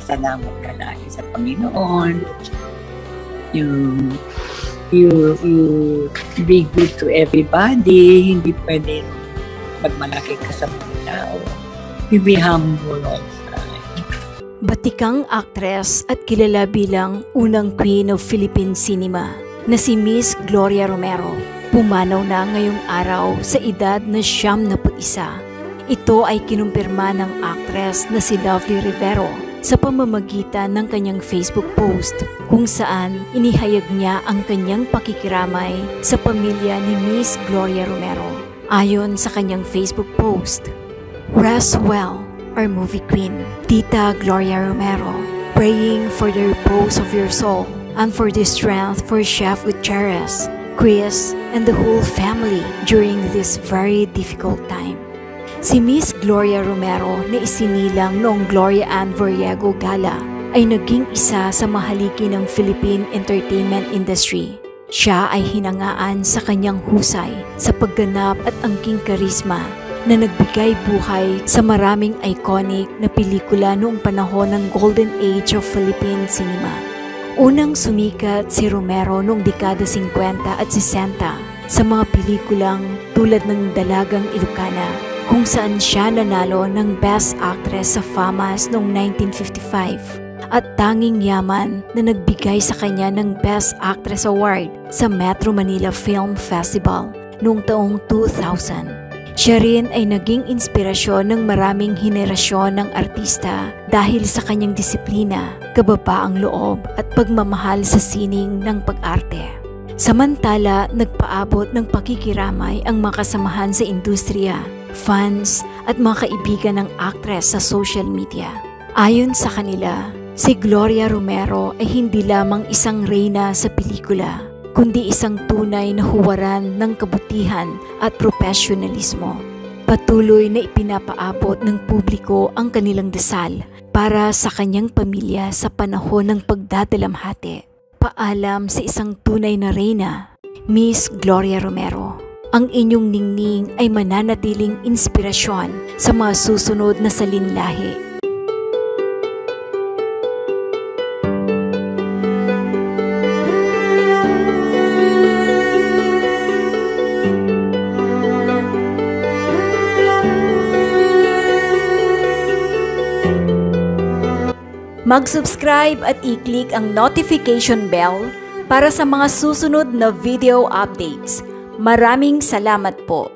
magpasalamat ka lagi sa Panginoon. You be good to everybody. Hindi pwede magmalaki ka sa mga tao. You be humble all the time. Batikang aktres at kilala bilang unang Queen of Philippine Cinema na si Miss Gloria Romero, pumanaw na ngayong araw sa edad na 71. Ito ay kinumpirma ng aktres na si Lovely Rivero sa pamamagitan ng kanyang Facebook post kung saan inihayag niya ang kanyang pakikiramay sa pamilya ni Miss Gloria Romero. Ayon sa kanyang Facebook post, "Rest well, our movie queen, Tita Gloria Romero, praying for the repose of your soul and for the strength for Chef Gutierrez, Chris, and the whole family during this very difficult time." Si Miss Gloria Romero na isinilang noong Gloria Ann Voriego Gala ay naging isa sa mahaligi ng Philippine entertainment industry. Siya ay hinangaan sa kanyang husay sa pagganap at angking karisma na nagbigay buhay sa maraming iconic na pelikula noong panahon ng Golden Age of Philippine cinema. Unang sumikat si Romero noong dekada 50 at 60 sa mga pelikulang tulad ng Dalagang Ilocana, kung saan siya nanalo ng Best Actress sa FAMAS noong 1955 at Tanging Yaman na nagbigay sa kanya ng Best Actress Award sa Metro Manila Film Festival noong taong 2000. Siya rin ay naging inspirasyon ng maraming henerasyon ng artista dahil sa kanyang disiplina, kababaang loob at pagmamahal sa sining ng pag-arte. Samantala, nagpaabot ng pakikiramay ang mga kasamahan sa industriya, fans at mga kaibigan ng aktres sa social media. Ayon sa kanila, si Gloria Romero ay hindi lamang isang reyna sa pelikula, kundi isang tunay na huwaran ng kabutihan at profesionalismo. Patuloy na ipinapaabot ng publiko ang kanilang dasal para sa kanyang pamilya sa panahon ng pagdadalamhati. Paalam sa isang tunay na reyna, Miss Gloria Romero. Ang inyong ningning ay mananatiling inspirasyon sa mga susunod na salinlahi. Mag-subscribe at i-click ang notification bell para sa mga susunod na video updates. Maraming salamat po.